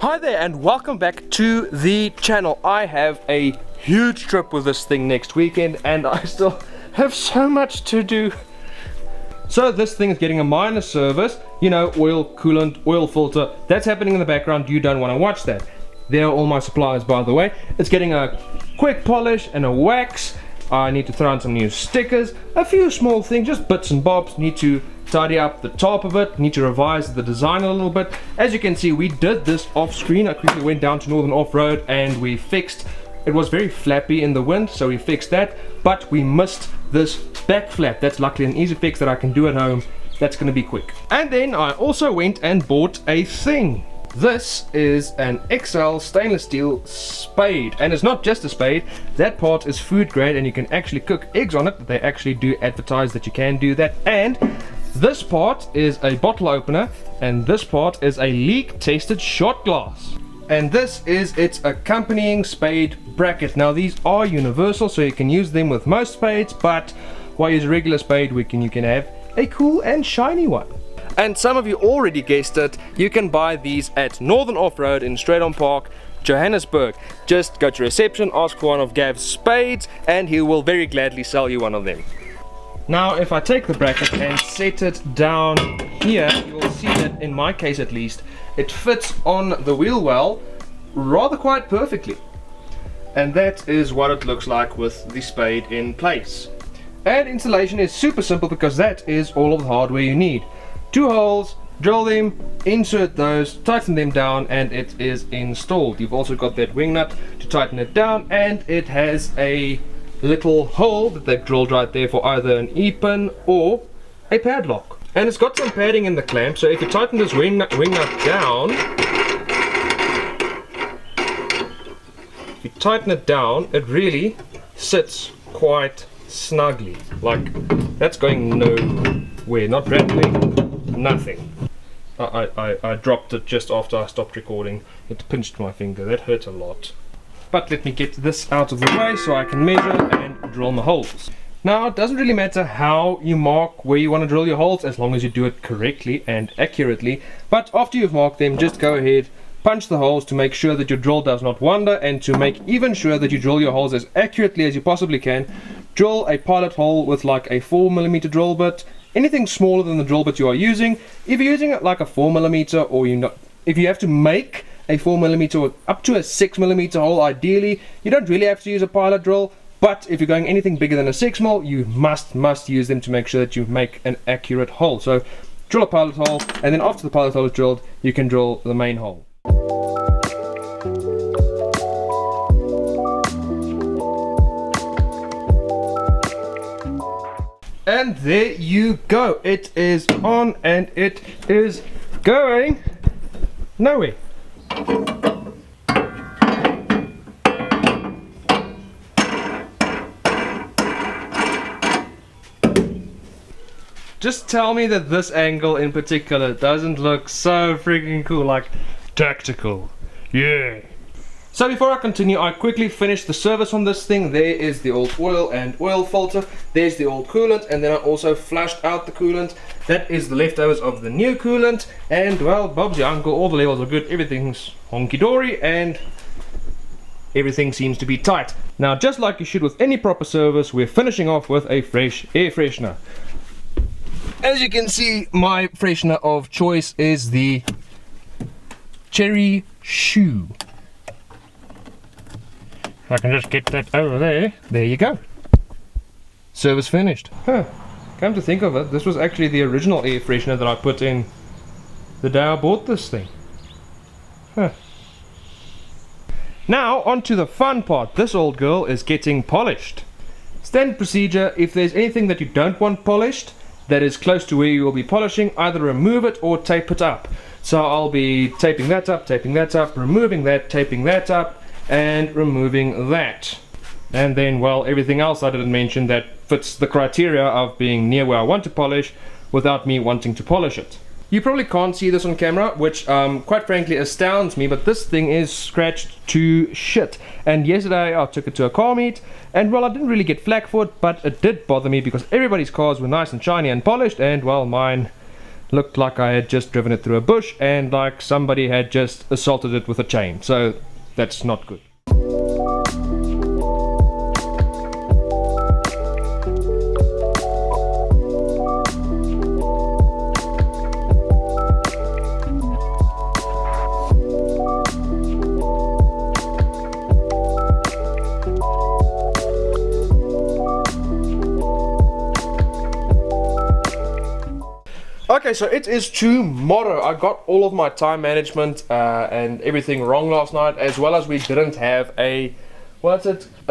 Hi there and welcome back to the channel. I have a huge trip with this thing next weekend and I still have so much to do. So this thing is getting a minor service, you know, oil, coolant, oil filter. That's happening in the background. You don't want to watch that. There are all my supplies, by the way. It's getting a quick polish and a wax. I need to throw on some new stickers, a few small things, just bits and bobs. Need to tidy up the top of it, need to revise the design a little bit. As you can see, we did this off screen. I quickly went down to Northern Off-Road and we fixed, it was very flappy in the wind, so we fixed that, but we missed this back flap. That's luckily an easy fix that I can do at home. That's going to be quick. And then I also went and bought a thing. This is an XL stainless steel spade, and it's not just a spade. That part is food grade and you can actually cook eggs on it. They actually do advertise that you can do that. And this part is a bottle opener, and this part is a leak tested shot glass, and this is its accompanying spade bracket. Now these are universal, so you can use them with most spades, but why use a regular spade you can have a cool and shiny one. And some of you already guessed it, you can buy these at Northern Off-Road in Straight-On Park, Johannesburg. Just go to reception, ask for one of Gav's spades, and he will very gladly sell you one of them. Now if I take the bracket and set it down here, you'll see that in my case at least, it fits on the wheel well rather quite perfectly. And that is what it looks like with the spade in place. And installation is super simple because that is all of the hardware you need. 2 holes, drill them, insert those, tighten them down, and it is installed. You've also got that wing nut to tighten it down, and it has a little hole that they've drilled right there for either an E-pin or a padlock. And it's got some padding in the clamp, so if you tighten this wing nut down, if you tighten it down, it really sits quite snugly. Like, that's going nowhere, not rattling, nothing. I dropped it just after I stopped recording. It pinched my finger, that hurt a lot. But let me get this out of the way so I can measure and drill my holes. Now it doesn't really matter how you mark where you want to drill your holes as long as you do it correctly and accurately. But after you've marked them, just go ahead, punch the holes to make sure that your drill does not wander, and to make even sure that you drill your holes as accurately as you possibly can, drill a pilot hole with like a 4mm drill bit. Anything smaller than the drill bit you are using. If you're using it like a 4mm, or if you have to make a 4mm or up to a 6mm hole ideally, you don't really have to use a pilot drill. But if you're going anything bigger than a 6mm, you must use them to make sure that you make an accurate hole. So drill a pilot hole, and then after the pilot hole is drilled, you can drill the main hole. And there you go, it is on and it is going nowhere. Just tell me that this angle in particular doesn't look so freaking cool, like tactical. Yeah. So before I continue, I quickly finished the service on this thing. There is the old oil and oil filter. There's the old coolant, and then I also flushed out the coolant. That is the leftovers of the new coolant. And well, Bob's your uncle, all the levels are good, everything's honky-dory, and everything seems to be tight. Now, just like you should with any proper service, we're finishing off with a fresh air freshener. As you can see, my freshener of choice is the Cherry Shoe. I can just get that over there. There you go. Service finished. Come to think of it, this was actually the original air freshener that I put in the day I bought this thing. Now on to the fun part. This old girl is getting polished. Standard procedure, if there's anything that you don't want polished that is close to where you will be polishing, either remove it or tape it up. So I'll be taping that up, removing that, taping that up, and removing that. And then, well, everything else I didn't mention that fits the criteria of being near where I want to polish without me wanting to polish it. You probably can't see this on camera, which quite frankly astounds me, but this thing is scratched to shit. And yesterday I took it to a car meet, and well, I didn't really get flack for it, but it did bother me because everybody's cars were nice and shiny and polished, and well, mine looked like I had just driven it through a bush and like somebody had just assaulted it with a chain. So that's not good. Okay, so it is tomorrow. I got all of my time management and everything wrong last night, as well as we didn't have a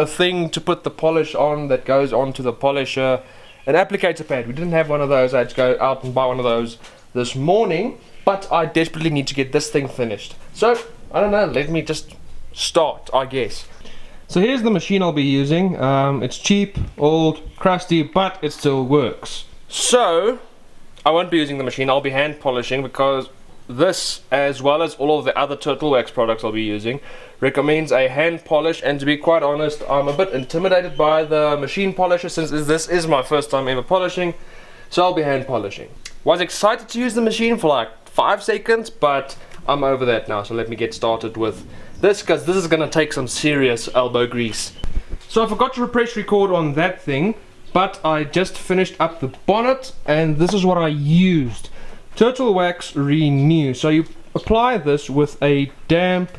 thing to put the polish on that goes onto the polisher, an applicator pad. We didn't have one of those. I had to go out and buy one of those this morning, but I desperately need to get this thing finished. So I don't know, let me just start, I guess. So here's the machine I'll be using. It's cheap, old, crusty, but it still works. So I won't be using the machine, I'll be hand polishing, because this, as well as all of the other turtle wax products I'll be using, recommends a hand polish, and to be quite honest, I'm a bit intimidated by the machine polisher since this is my first time ever polishing, so I'll be hand polishing. Was excited to use the machine for like 5 seconds, but I'm over that now, so let me get started with this, because this is going to take some serious elbow grease. So I forgot to press record on that thing, but I just finished up the bonnet, and this is what I used. Turtle Wax Renew. So you apply this with a damp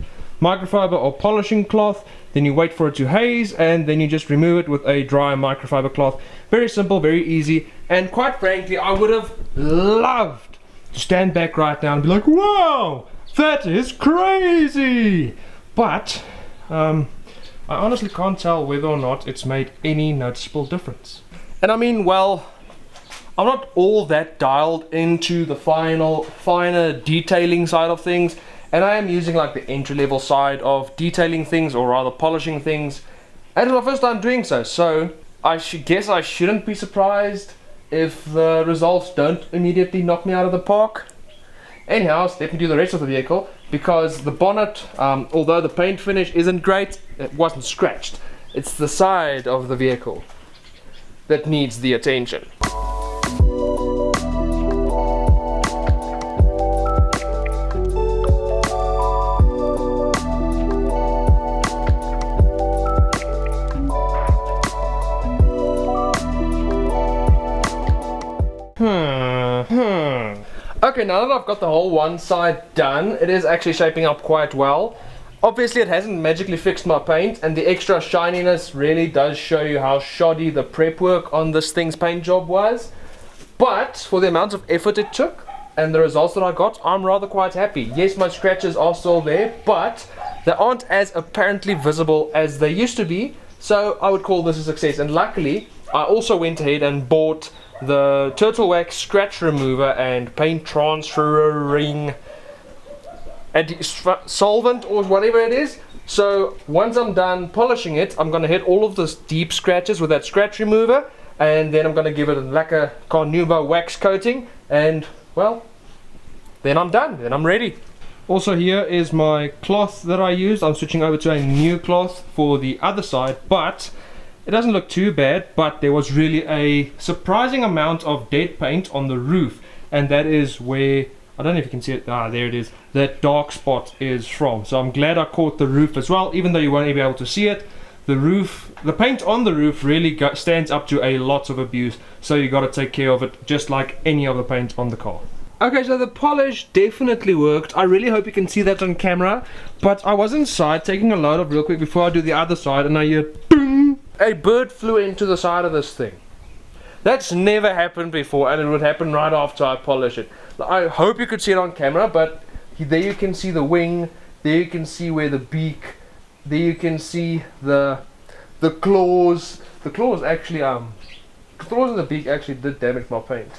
microfiber or polishing cloth, then you wait for it to haze, and then you just remove it with a dry microfiber cloth. Very simple, very easy, and quite frankly, I would have loved to stand back right now and be like, wow, that is crazy! But I honestly can't tell whether or not it's made any noticeable difference. And I mean, well, I'm not all that dialed into the finer detailing side of things, and I am using like the entry-level side of detailing things, or rather polishing things, and it's my first time doing so, so I guess I shouldn't be surprised if the results don't immediately knock me out of the park. Anyhow, let me do the rest of the vehicle, because the bonnet, although the paint finish isn't great, it wasn't scratched. It's the side of the vehicle that needs the attention. Okay, now that I've got the whole one side done, it is actually shaping up quite well. Obviously it hasn't magically fixed my paint, and the extra shininess really does show you how shoddy the prep work on this thing's paint job was. But for the amount of effort it took and the results that I got, I'm rather quite happy. Yes, my scratches are still there, but they aren't as apparently visible as they used to be, so I would call this a success. And luckily I also went ahead and bought the Turtle Wax scratch remover and paint transferring solvent or whatever it is. So once I'm done polishing it, I'm going to hit all of those deep scratches with that scratch remover, and then I'm going to give it a lacquer carnauba wax coating, and well, then I'm done, then I'm ready. Also, here is my cloth that I used. I'm switching over to a new cloth for the other side, but it doesn't look too bad. But there was really a surprising amount of dead paint on the roof, and that is where, I don't know if you can see it, there it is, that dark spot is from. So I'm glad I caught the roof as well, even though you won't be able to see it. The roof, the paint on the roof really stands up to a lot of abuse, so you got to take care of it just like any other paint on the car. Okay, so the polish definitely worked. I really hope you can see that on camera, but I was inside taking a load of real quick before I do the other side, and I hear boom! A bird flew into the side of this thing. That's never happened before, and it would happen right after I polish it. I hope you could see it on camera, but there you can see the wing, there you can see where the beak, there you can see the claws. The claws actually, the claws and the beak actually did damage my paint.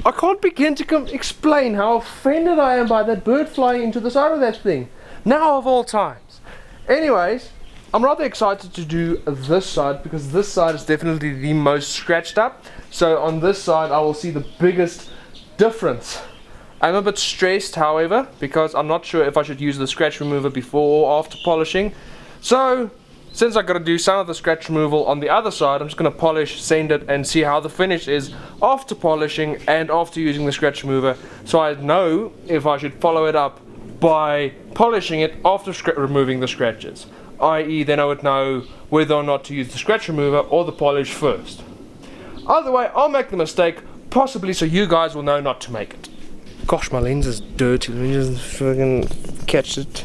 I can't begin to explain how offended I am by that bird flying into the side of that thing. Now of all times. Anyways, I'm rather excited to do this side, because this side is definitely the most scratched up. So on this side I will see the biggest difference I'm a bit stressed, however, because I'm not sure if I should use the scratch remover before or after polishing. So, since I've got to do some of the scratch removal on the other side, I'm just going to polish, sand it, and see how the finish is after polishing and after using the scratch remover, so I know if I should follow it up by polishing it after removing the scratches, i.e. then I would know whether or not to use the scratch remover or the polish first. Either way, I'll make the mistake, possibly so you guys will know not to make it. Gosh, my lens is dirty. Let me just fucking catch it.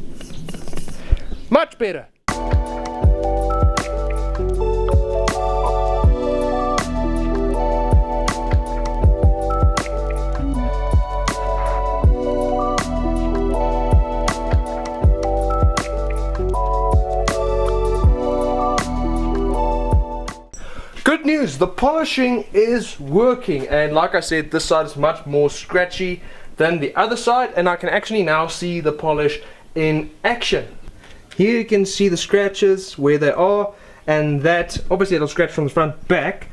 Much better. Good news, the polishing is working, and like I said, this side is much more scratchy than the other side, and I can actually now see the polish in action. Here you can see the scratches where they are, and that obviously it'll scratch from the front back,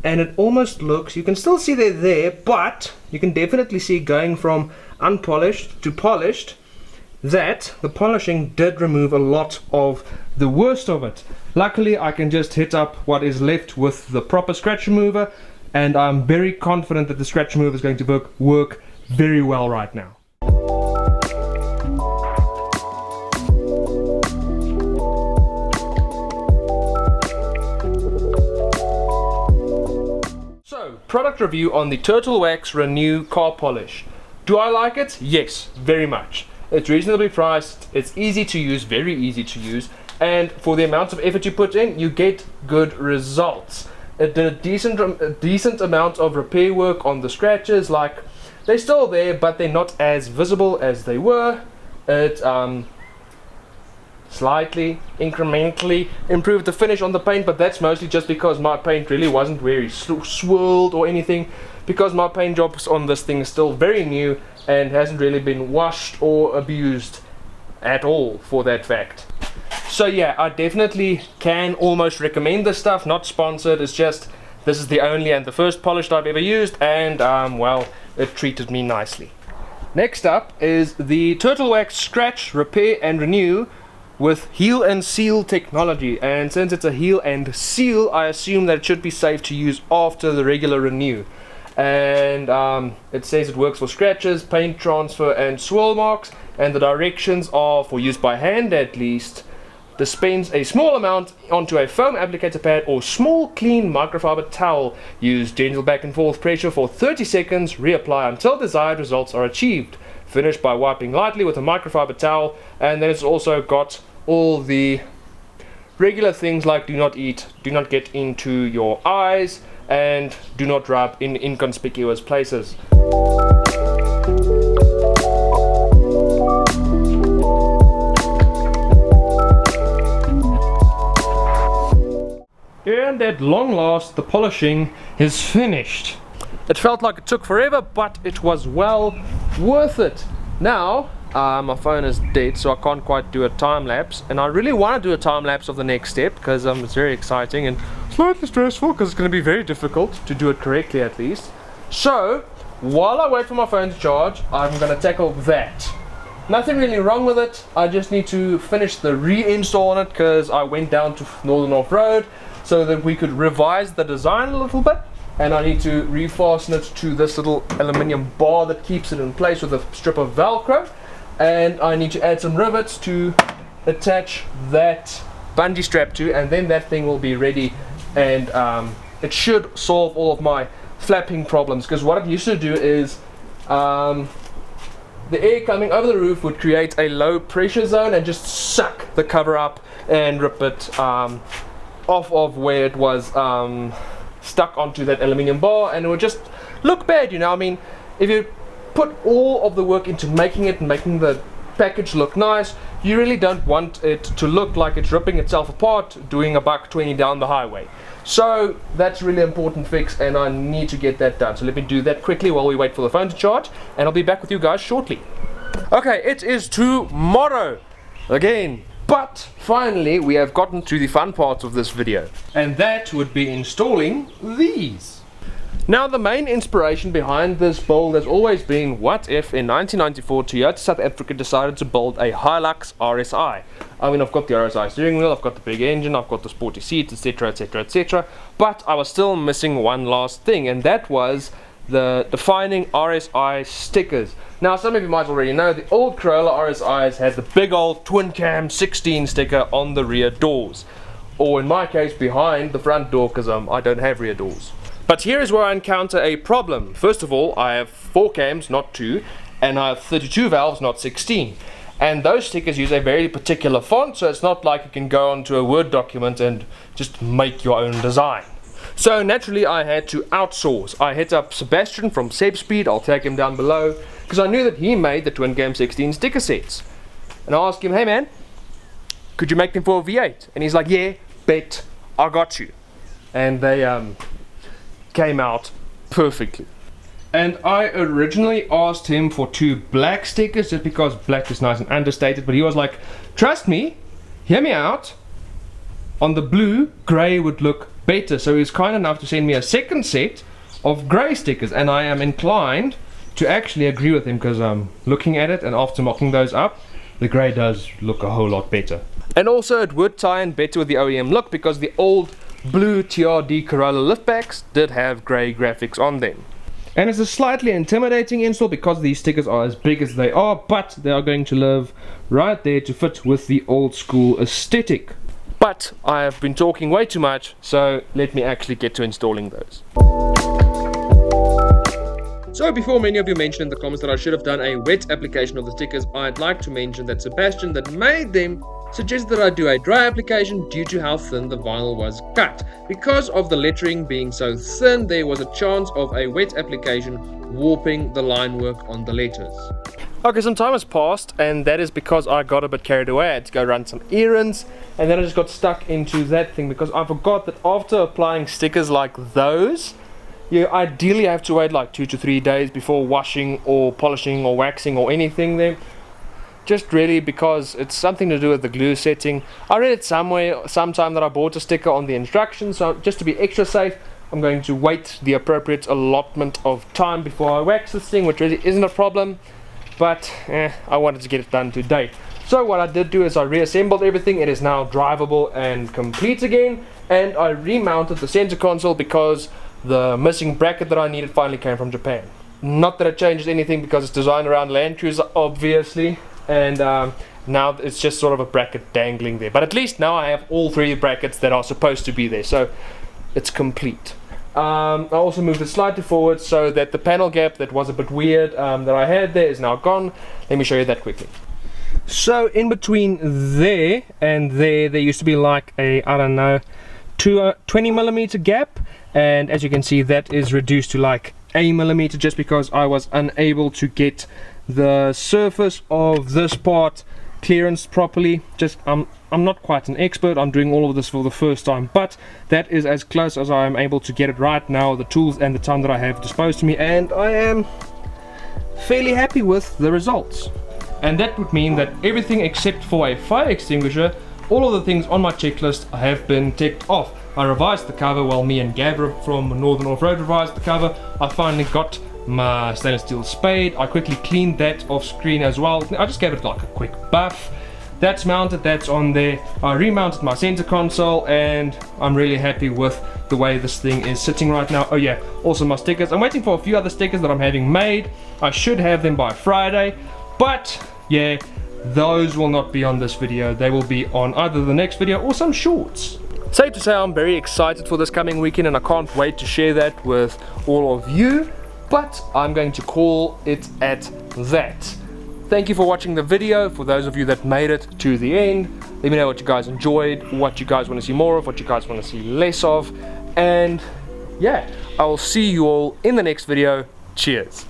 and it almost looks, you can still see they're there, but you can definitely see going from unpolished to polished that the polishing did remove a lot of the worst of it. Luckily I can just hit up what is left with the proper scratch remover, and I'm very confident that the scratch remover is going to work very well right now. So, product review on the Turtle Wax Renew car polish. Do I like it? Yes, very much. It's reasonably priced, it's easy to use, very easy to use, and for the amount of effort you put in, you get good results. It did a decent amount of repair work on the scratches, like they're still there, but they're not as visible as they were. It slightly, incrementally improved the finish on the paint, but that's mostly just because my paint really wasn't very swirled or anything, because my paint jobs on this thing is still very new and hasn't really been washed or abused at all, for that fact. So yeah, I definitely can almost recommend this stuff, not sponsored, it's just this is the only and the first polish I've ever used, and well, it treated me nicely. Next up is the Turtle Wax Scratch, Repair and Renew with Heal and Seal technology, and since it's a heal and seal, I assume that it should be safe to use after the regular renew. And it says it works for scratches, paint transfer and swirl marks, and the directions are for use by hand at least. Dispense a small amount onto a foam applicator pad or small clean microfiber towel. Use gentle back and forth pressure for 30 seconds, reapply until desired results are achieved. Finish by wiping lightly with a microfiber towel, and then it's also got all the regular things like do not eat, do not get into your eyes, and do not rub in inconspicuous places. And at long last, the polishing is finished. It felt like it took forever, but it was well worth it. Now, my phone is dead, so I can't quite do a time lapse, and I really want to do a time lapse of the next step because it's very exciting and slightly stressful because it's going to be very difficult to do it correctly at least. So, while I wait for my phone to charge, I'm going to tackle that. Nothing really wrong with it, I just need to finish the reinstall on it because I went down to Northern Off-Road so that we could revise the design a little bit, and I need to refasten it to this little aluminium bar that keeps it in place with a strip of Velcro, and I need to add some rivets to attach that bungee strap to, and then that thing will be ready, and it should solve all of my flapping problems, because what it used to do is the air coming over the roof would create a low pressure zone and just suck the cover up and rip it off of where it was stuck onto that aluminium bar, and it would just look bad, you know. I mean, if you put all of the work into making the package look nice, you really don't want it to look like it's ripping itself apart doing a $1.20 down the highway. So that's a really important fix, and I need to get that done. So let me do that quickly while we wait for the phone to charge, and I'll be back with you guys shortly. Okay, it is tomorrow again, but finally we have gotten to the fun parts of this video, and that would be installing these. Now, the main inspiration behind this build has always been, what if in 1994 Toyota South Africa decided to build a Hilux RSI? I mean, I've got the RSI steering wheel, I've got the big engine, I've got the sporty seats, etc, etc, etc, but I was still missing one last thing, and that was the defining RSI stickers. Now, some of you might already know the old Corolla RSIs had the big old twin cam 16 sticker on the rear doors, or in my case behind the front door, because I don't have rear doors. But here is where I encounter a problem. First of all, I have 4 cams, not 2, and I have 32 valves, not 16. And those stickers use a very particular font, so it's not like you can go onto a Word document and just make your own design. So naturally I had to outsource. I hit up Sebastian from SebSpeed, I'll tag him down below, because I knew that he made the twin cam 16 sticker sets. And I asked him, hey man, could you make them for a V8? And he's like, yeah, bet, I got you. And they came out perfectly. And I originally asked him for 2 black stickers just because black is nice and understated, but he was like, trust me, hear me out, on the blue, grey would look better. So he was kind enough to send me a second set of grey stickers, and I am inclined to actually agree with him, because I'm looking at it and after mocking those up, the grey does look a whole lot better. And also it would tie in better with the OEM look, because the old blue TRD Corolla liftbacks did have grey graphics on them. And it's a slightly intimidating install because these stickers are as big as they are, but they are going to live right there to fit with the old school aesthetic. But I have been talking way too much, so let me actually get to installing those. So before many of you mentioned in the comments that I should have done a wet application of the stickers, I'd like to mention that Sebastian that made them suggested that I do a dry application due to how thin the vinyl was cut. Because of the lettering being so thin, there was a chance of a wet application warping the line work on the letters. Okay, some time has passed, and that is because I got a bit carried away. I had to go run some errands, and then I just got stuck into that thing because I forgot that after applying stickers like those, you ideally have to wait like 2 to 3 days before washing or polishing or waxing or anything there. Just really because it's something to do with the glue setting. I read it sometime that I bought a sticker on the instructions, so just to be extra safe, I'm going to wait the appropriate allotment of time before I wax this thing, which really isn't a problem, but I wanted to get it done today. So what I did do is I reassembled everything. It is now drivable and complete again, and I remounted the center console because the missing bracket that I needed finally came from Japan. Not that it changes anything because it's designed around Land Cruiser, obviously, and now it's just sort of a bracket dangling there. But at least now I have all 3 brackets that are supposed to be there, so it's complete. I also moved it slightly forward so that the panel gap that was a bit weird that I had there is now gone. Let me show you that quickly. So in between there and there used to be like a, I don't know, 20mm gap, and as you can see that is reduced to like a millimeter just because I was unable to get the surface of this part clearance properly. I'm not quite an expert, I'm doing all of this for the first time, but that is as close as I am able to get it right now, the tools and the time that I have disposed to me, and I am fairly happy with the results. And that would mean that everything except for a fire extinguisher, all of the things on my checklist have been ticked off. I revised the cover, well, me and Gabra from Northern Off-Road revised the cover. I finally got my stainless steel spade. I quickly cleaned that off screen as well. I just gave it like a quick buff. That's mounted, that's on there. I remounted my center console, and I'm really happy with the way this thing is sitting right now. Oh yeah, also my stickers. I'm waiting for a few other stickers that I'm having made. I should have them by Friday, but yeah, those will not be on this video. They will be on either the next video or some shorts. Safe to say I'm very excited for this coming weekend, and I can't wait to share that with all of you, but I'm going to call it at that. Thank you for watching the video. For those of you that made it to the end, let me know what you guys enjoyed, what you guys want to see more of, what you guys want to see less of, and yeah, I will see you all in the next video. Cheers.